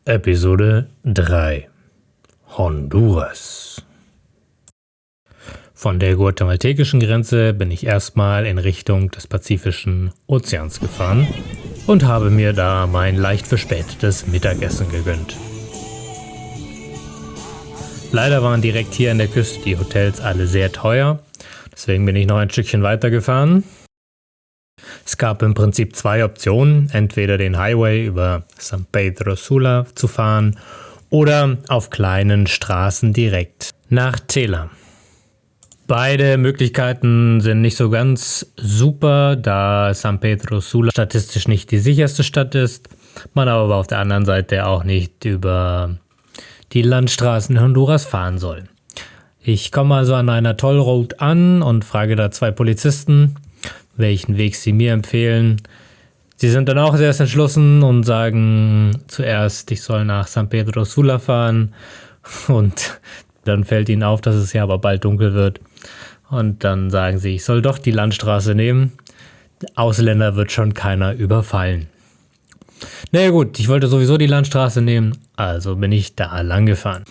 Episode 3 Honduras. Von der guatemaltekischen Grenze bin ich erstmal in Richtung des Pazifischen Ozeans gefahren und habe mir da mein leicht verspätetes Mittagessen gegönnt. Leider waren direkt hier an der Küste die Hotels alle sehr teuer, deswegen bin ich noch ein Stückchen weitergefahren. Es gab im Prinzip zwei Optionen, entweder den Highway über San Pedro Sula zu fahren oder auf kleinen Straßen direkt nach Tela. Beide Möglichkeiten sind nicht so ganz super, da San Pedro Sula statistisch nicht die sicherste Stadt ist, man aber auf der anderen Seite auch nicht über die Landstraßen in Honduras fahren soll. Ich komme also an einer Toll Road an und frage da zwei Polizisten, welchen Weg sie mir empfehlen. Sie sind dann auch sehr entschlossen und sagen zuerst, ich soll nach San Pedro Sula fahren und dann fällt ihnen auf, dass es ja aber bald dunkel wird und dann sagen sie, ich soll doch die Landstraße nehmen. Ausländer wird schon keiner überfallen. Naja gut, ich wollte sowieso die Landstraße nehmen, also bin ich da lang gefahren.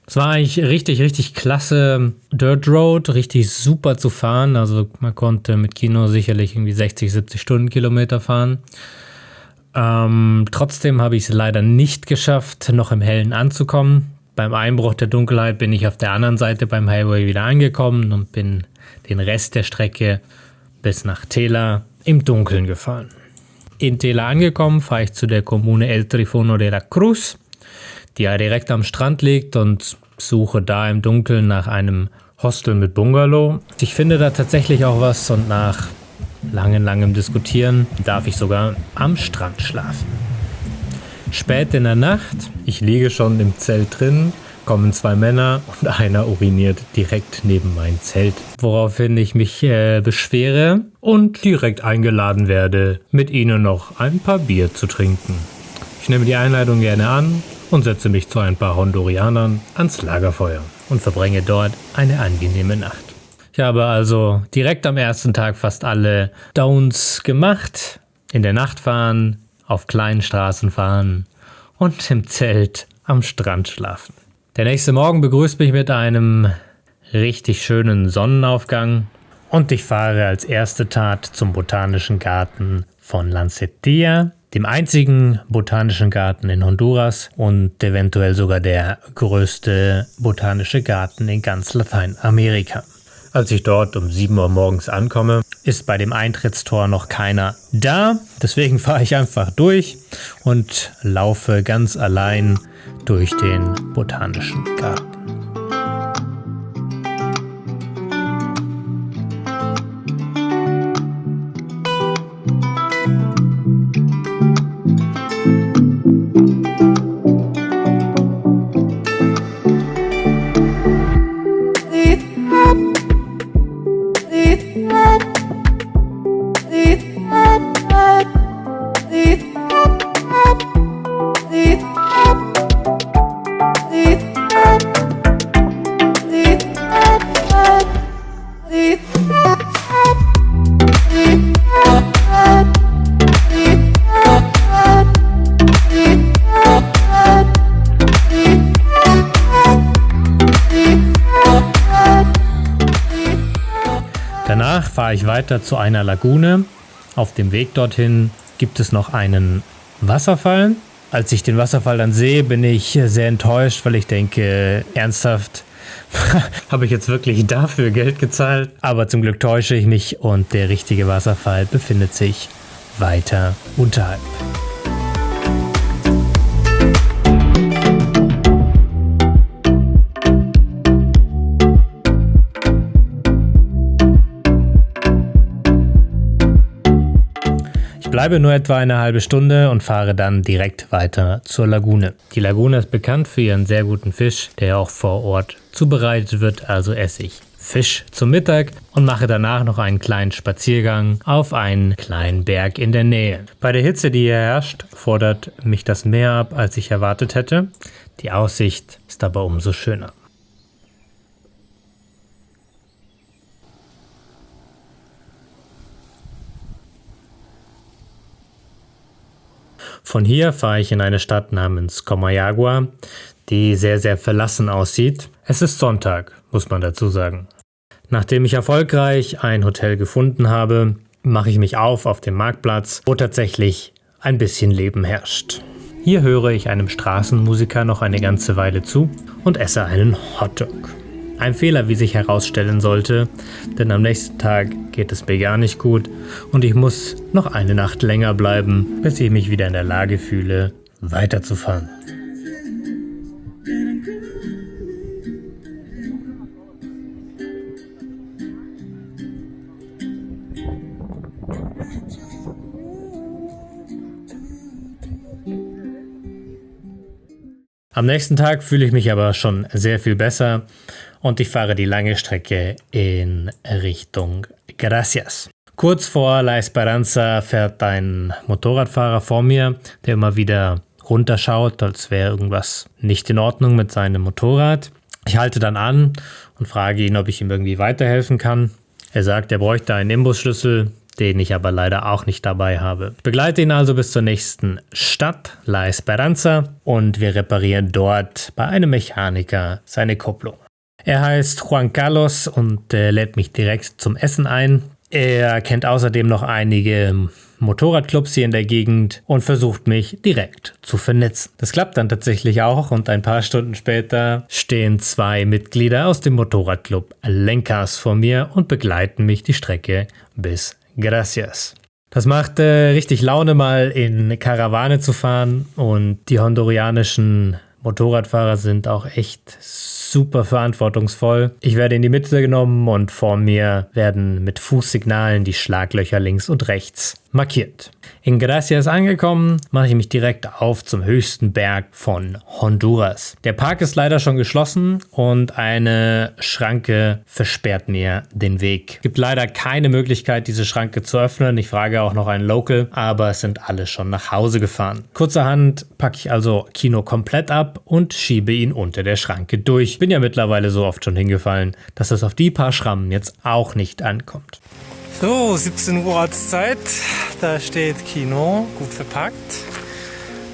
Es war eigentlich richtig klasse Dirt Road, richtig super zu fahren. Also man konnte mit Kino sicherlich irgendwie 60, 70 Stundenkilometer fahren. Trotzdem habe ich es leider nicht geschafft, noch im Hellen anzukommen. Beim Einbruch der Dunkelheit bin ich auf der anderen Seite beim Highway wieder angekommen und bin den Rest der Strecke bis nach Tela im Dunkeln gefahren. In Tela angekommen, fahre ich zu der Kommune El Trifono de la Cruz, die ja direkt am Strand liegt, und suche da im Dunkeln nach einem Hostel mit Bungalow. Ich finde da tatsächlich auch was und nach langem Diskutieren darf ich sogar am Strand schlafen. Spät in der Nacht, ich liege schon im Zelt drin, kommen zwei Männer und einer uriniert direkt neben mein Zelt, woraufhin ich mich beschwere und direkt eingeladen werde, mit ihnen noch ein paar Bier zu trinken. Ich nehme die Einladung gerne an und setze mich zu ein paar Hondurianern ans Lagerfeuer und verbringe dort eine angenehme Nacht. Ich habe also direkt am ersten Tag fast alle Downs gemacht. In der Nacht fahren, auf kleinen Straßen fahren und im Zelt am Strand schlafen. Der nächste Morgen begrüßt mich mit einem richtig schönen Sonnenaufgang und ich fahre als erste Tat zum Botanischen Garten von Lancetia, dem einzigen botanischen Garten in Honduras und eventuell sogar der größte botanische Garten in ganz Lateinamerika. Als ich dort um 7 Uhr morgens ankomme, ist bei dem Eintrittstor noch keiner da. Deswegen fahre ich einfach durch und laufe ganz allein durch den Botanischen Garten. Danach fahre ich weiter zu einer Lagune. Auf dem Weg dorthin gibt es noch einen Wasserfall. Als ich den Wasserfall dann sehe, bin ich sehr enttäuscht, weil ich denke, ernsthaft, habe ich jetzt wirklich dafür Geld gezahlt? Aber zum Glück täusche ich mich und der richtige Wasserfall befindet sich weiter unterhalb. Ich bleibe nur etwa eine halbe Stunde und fahre dann direkt weiter zur Lagune. Die Lagune ist bekannt für ihren sehr guten Fisch, der auch vor Ort zubereitet wird, also esse ich Fisch zum Mittag und mache danach noch einen kleinen Spaziergang auf einen kleinen Berg in der Nähe. Bei der Hitze, die hier herrscht, fordert mich das mehr ab, als ich erwartet hätte. Die Aussicht ist aber umso schöner. Von hier fahre ich in eine Stadt namens Comayagua, die sehr, sehr verlassen aussieht. Es ist Sonntag, muss man dazu sagen. Nachdem ich erfolgreich ein Hotel gefunden habe, mache ich mich auf den Marktplatz, wo tatsächlich ein bisschen Leben herrscht. Hier höre ich einem Straßenmusiker noch eine ganze Weile zu und esse einen Hotdog. Ein Fehler, wie sich herausstellen sollte, denn am nächsten Tag geht es mir gar nicht gut und ich muss noch eine Nacht länger bleiben, bis ich mich wieder in der Lage fühle, weiterzufahren. Am nächsten Tag fühle ich mich aber schon sehr viel besser und ich fahre die lange Strecke in Richtung Gracias. Kurz vor La Esperanza fährt ein Motorradfahrer vor mir, der immer wieder runterschaut, als wäre irgendwas nicht in Ordnung mit seinem Motorrad. Ich halte dann an und frage ihn, ob ich ihm irgendwie weiterhelfen kann. Er sagt, er bräuchte einen Imbusschlüssel, den ich aber leider auch nicht dabei habe. Ich begleite ihn also bis zur nächsten Stadt, La Esperanza, und wir reparieren dort bei einem Mechaniker seine Kupplung. Er heißt Juan Carlos und lädt mich direkt zum Essen ein. Er kennt außerdem noch einige Motorradclubs hier in der Gegend und versucht mich direkt zu vernetzen. Das klappt dann tatsächlich auch und ein paar Stunden später stehen 2 Mitglieder aus dem Motorradclub Lenkers vor mir und begleiten mich die Strecke bis Gracias. Das macht richtig Laune, mal in Karawane zu fahren, und die hondurianischen Motorradfahrer sind auch echt super verantwortungsvoll. Ich werde in die Mitte genommen und vor mir werden mit Fußsignalen die Schlaglöcher links und rechts markiert. In Gracias angekommen, mache ich mich direkt auf zum höchsten Berg von Honduras. Der Park ist leider schon geschlossen und eine Schranke versperrt mir den Weg. Es gibt leider keine Möglichkeit, diese Schranke zu öffnen. Ich frage auch noch einen Local, aber es sind alle schon nach Hause gefahren. Kurzerhand packe ich also Kino komplett ab und schiebe ihn unter der Schranke durch. Bin ja mittlerweile so oft schon hingefallen, dass es auf die paar Schrammen jetzt auch nicht ankommt. So, 17 Uhr Ortszeit, da steht Kino, gut verpackt.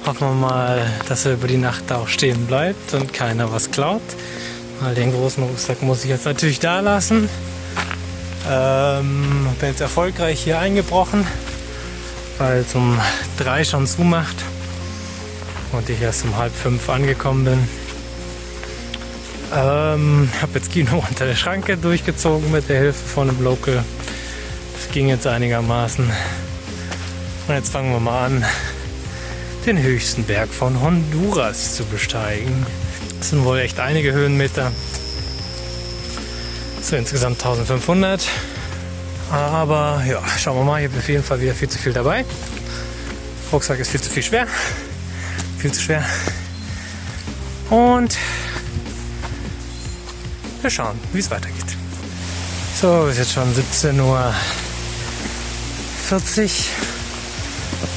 Hoffen wir mal, dass er über die Nacht da auch stehen bleibt und keiner was klaut. Weil den großen Rucksack muss ich jetzt natürlich da lassen. Bin jetzt erfolgreich hier eingebrochen, weil es um 3 schon zumacht und ich erst um 4:30 angekommen bin. Habe jetzt Kino unter der Schranke durchgezogen mit der Hilfe von einem Local. Das ging jetzt einigermaßen. Und jetzt fangen wir mal an, den höchsten Berg von Honduras zu besteigen. Das sind wohl echt einige Höhenmeter. So insgesamt 1500. Aber ja, schauen wir mal. Ich habe auf jeden Fall wieder viel zu viel dabei. Rucksack ist viel zu viel schwer. Viel zu schwer. Und wir schauen, wie es weitergeht. So, ist jetzt schon 17:40 Uhr.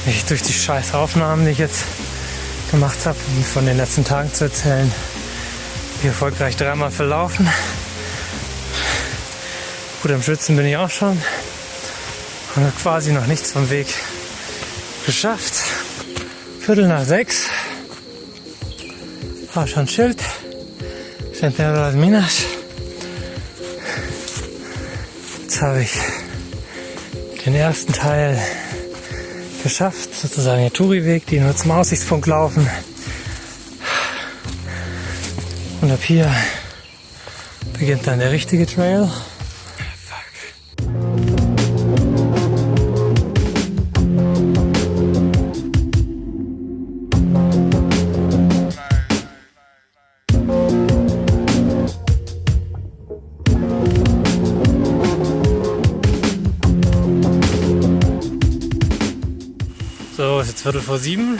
Ich durch die scheiß Aufnahmen, die ich jetzt gemacht habe, um von den letzten Tagen zu erzählen, die erfolgreich 3-mal verlaufen. Gut, am Schwitzen bin ich auch schon. Und habe quasi noch nichts vom Weg geschafft. 5:45. War schon Schild. Santiago de las Minas. Jetzt habe ich den ersten Teil geschafft, sozusagen der Touri-Weg, die nur zum Aussichtspunkt laufen. Und ab hier beginnt dann der richtige Trail. So, ist jetzt 7:15.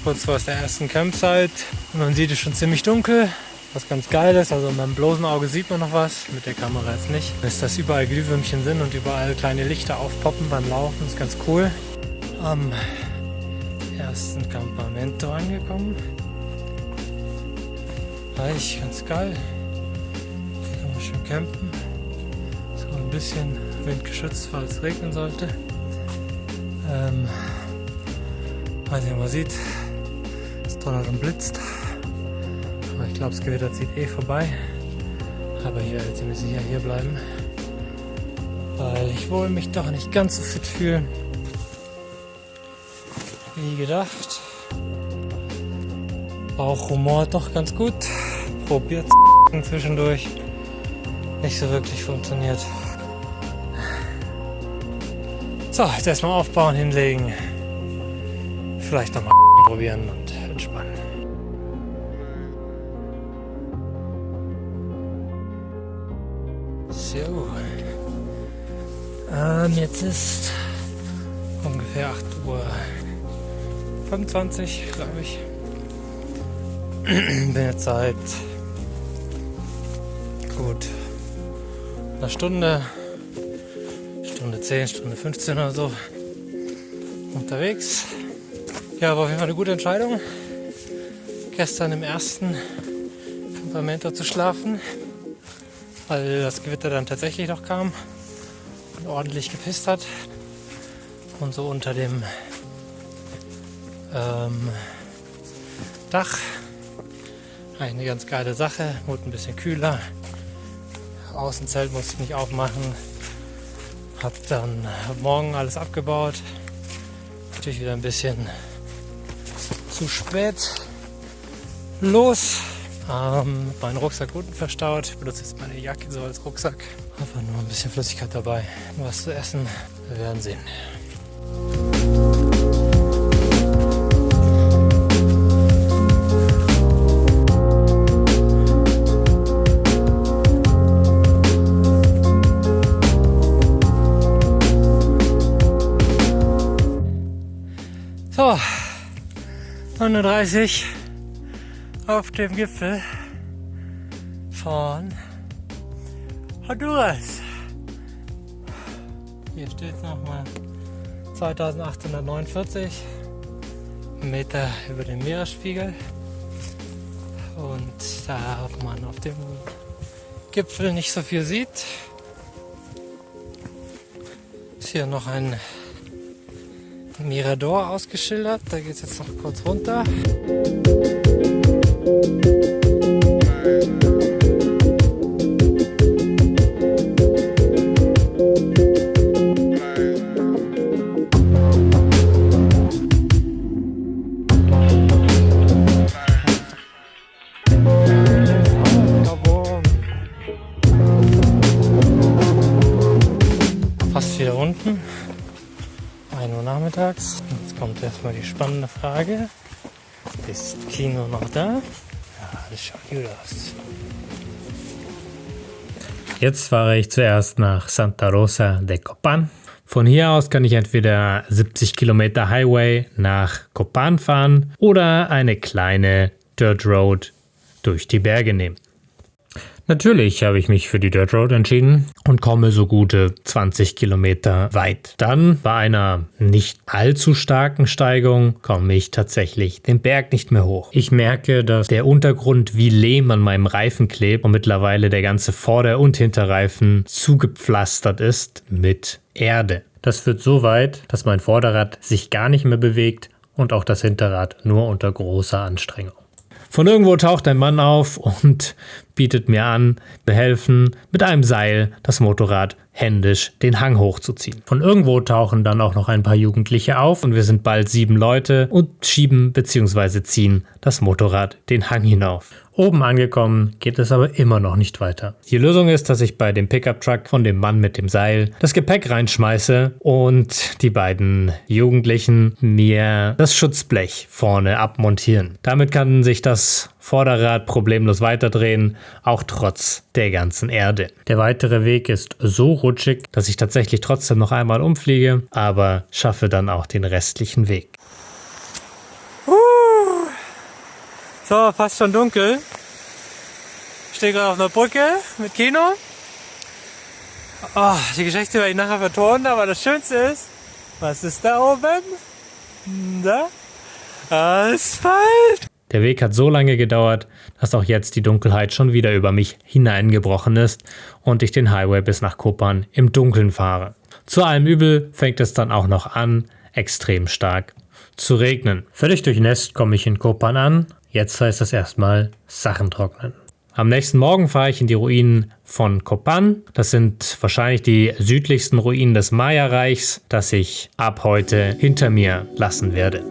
Kurz vor der ersten Campsite. Man sieht es schon ziemlich dunkel, was ganz geil ist. Also mit dem bloßen Auge sieht man noch was, mit der Kamera jetzt nicht. Ist, dass überall Glühwürmchen sind und überall kleine Lichter aufpoppen beim Laufen. Das ist ganz cool. Am ersten Campamento angekommen. Gleich ganz geil. Hier kann man schön campen. So ein bisschen windgeschützt, falls es regnen sollte. Weiß nicht, ob man sieht, es donnert und blitzt. Aber ich glaube, das Gewitter zieht vorbei. Aber ich werde ziemlich sicher hier bleiben, weil ich wohl mich doch nicht ganz so fit fühle wie gedacht. Bauchhumor doch ganz gut. Probiert zwischendurch. Nicht so wirklich funktioniert. So, jetzt erstmal aufbauen, hinlegen. Vielleicht nochmal probieren und entspannen. So. Jetzt ist ungefähr 8:25 Uhr, glaube ich. Bin jetzt seit gut einer Stunde 10, Stunde 15 oder so unterwegs. Ja, war auf jeden Fall eine gute Entscheidung, gestern im ersten Campamento zu schlafen, weil das Gewitter dann tatsächlich noch kam und ordentlich gepisst hat. Und so unter dem Dach eine ganz geile Sache, wurde ein bisschen kühler. Außenzelt musste ich nicht aufmachen. Hab dann morgen alles abgebaut. Natürlich wieder ein bisschen zu spät los. Meinen Rucksack unten verstaut. Ich benutze jetzt meine Jacke so als Rucksack. Einfach nur ein bisschen Flüssigkeit dabei. Was zu essen. Wir werden sehen. So, 39 auf dem Gipfel von Honduras. Hier steht es nochmal 2849 Meter über dem Meeresspiegel. Und da man auf dem Gipfel nicht so viel sieht, ist hier noch ein Mirador ausgeschildert. Da geht es jetzt noch kurz runter. Fast wieder unten. 1 Uhr nachmittags. Jetzt kommt erstmal die spannende Frage. Ist Kino noch da? Ja, das schaut gut aus. Jetzt fahre ich zuerst nach Santa Rosa de Copan. Von hier aus kann ich entweder 70 Kilometer Highway nach Copan fahren oder eine kleine Dirt Road durch die Berge nehmen. Natürlich habe ich mich für die Dirt Road entschieden und komme so gute 20 Kilometer weit. Dann bei einer nicht allzu starken Steigung komme ich tatsächlich den Berg nicht mehr hoch. Ich merke, dass der Untergrund wie Lehm an meinem Reifen klebt und mittlerweile der ganze Vorder- und Hinterreifen zugepflastert ist mit Erde. Das führt so weit, dass mein Vorderrad sich gar nicht mehr bewegt und auch das Hinterrad nur unter großer Anstrengung. Von irgendwo taucht ein Mann auf und bietet mir an, behelfen, mit einem Seil das Motorrad händisch den Hang hochzuziehen. Von irgendwo tauchen dann auch noch ein paar Jugendliche auf und wir sind bald 7 Leute und schieben bzw. ziehen das Motorrad den Hang hinauf. Oben angekommen geht es aber immer noch nicht weiter. Die Lösung ist, dass ich bei dem Pickup-Truck von dem Mann mit dem Seil das Gepäck reinschmeiße und die beiden Jugendlichen mir das Schutzblech vorne abmontieren. Damit kann sich das Vorderrad problemlos weiterdrehen, auch trotz der ganzen Erde. Der weitere Weg ist so rutschig, dass ich tatsächlich trotzdem noch einmal umfliege, aber schaffe dann auch den restlichen Weg. So, fast schon dunkel. Ich stehe gerade auf einer Brücke mit Kino. Oh, die Geschichte werde ich nachher vertonen, aber das Schönste ist, was ist da oben? Da? Asphalt! Der Weg hat so lange gedauert, dass auch jetzt die Dunkelheit schon wieder über mich hineingebrochen ist und ich den Highway bis nach Copan im Dunkeln fahre. Zu allem Übel fängt es dann auch noch an, extrem stark zu regnen. Völlig durchnässt komme ich in Kopan an. Jetzt heißt es erstmal Sachen trocknen. Am nächsten Morgen fahre ich in die Ruinen von Copan. Das sind wahrscheinlich die südlichsten Ruinen des Maya-Reichs, das ich ab heute hinter mir lassen werde.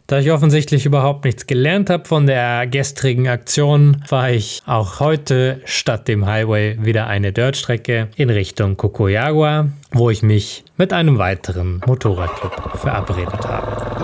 Da ich offensichtlich überhaupt nichts gelernt habe von der gestrigen Aktion, fahre ich auch heute statt dem Highway wieder eine Dirtstrecke in Richtung Cocoyagua, wo ich mich mit einem weiteren Motorradclub verabredet habe.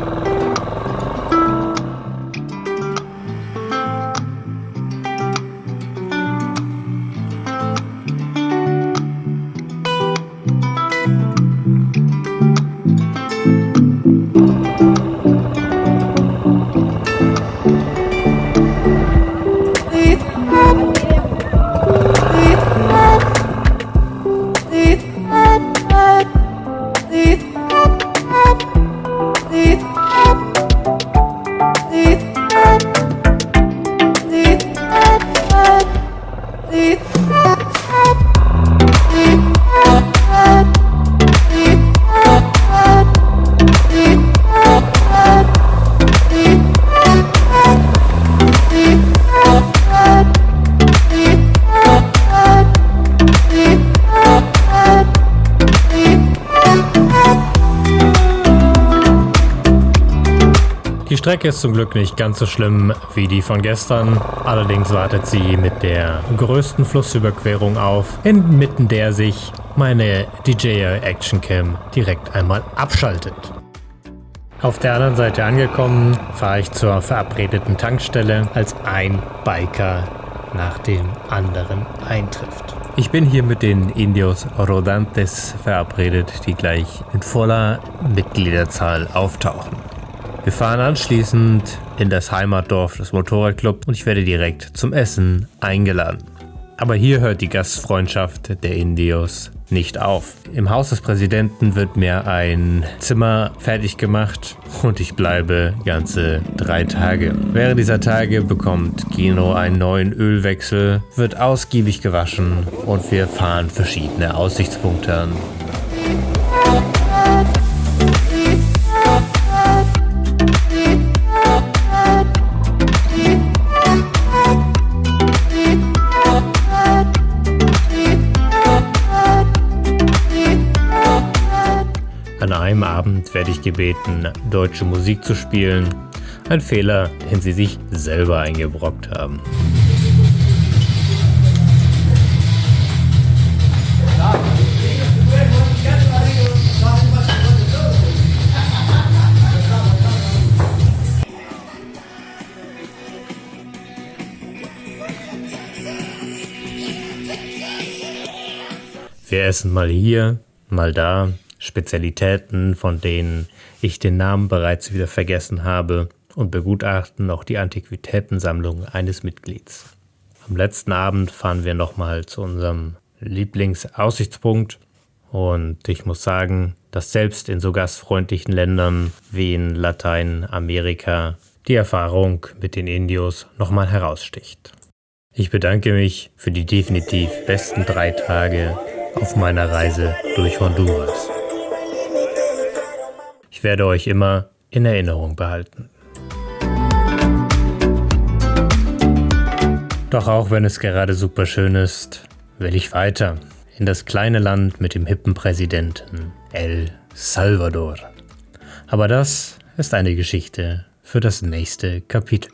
Die Strecke ist zum Glück nicht ganz so schlimm wie die von gestern, allerdings wartet sie mit der größten Flussüberquerung auf, inmitten der sich meine DJI Action Cam direkt einmal abschaltet. Auf der anderen Seite angekommen, fahre ich zur verabredeten Tankstelle, als ein Biker nach dem anderen eintrifft. Ich bin hier mit den Indios Rodantes verabredet, die gleich in voller Mitgliederzahl auftauchen. Wir fahren anschließend in das Heimatdorf des Motorradclubs und ich werde direkt zum Essen eingeladen. Aber hier hört die Gastfreundschaft der Indios nicht auf. Im Haus des Präsidenten wird mir ein Zimmer fertig gemacht und ich bleibe ganze 3 Tage. Während dieser Tage bekommt Kino einen neuen Ölwechsel, wird ausgiebig gewaschen und wir fahren verschiedene Aussichtspunkte an. An einem Abend werde ich gebeten, deutsche Musik zu spielen. Ein Fehler, den sie sich selber eingebrockt haben. Wir essen mal hier, mal da. Spezialitäten, von denen ich den Namen bereits wieder vergessen habe, und begutachten auch die Antiquitätensammlung eines Mitglieds. Am letzten Abend fahren wir nochmal zu unserem Lieblingsaussichtspunkt und ich muss sagen, dass selbst in so gastfreundlichen Ländern wie in Lateinamerika die Erfahrung mit den Indios nochmal heraussticht. Ich bedanke mich für die definitiv besten 3 Tage auf meiner Reise durch Honduras. Ich werde euch immer in Erinnerung behalten. Doch auch wenn es gerade super schön ist, will ich weiter in das kleine Land mit dem hippen Präsidenten, El Salvador. Aber das ist eine Geschichte für das nächste Kapitel.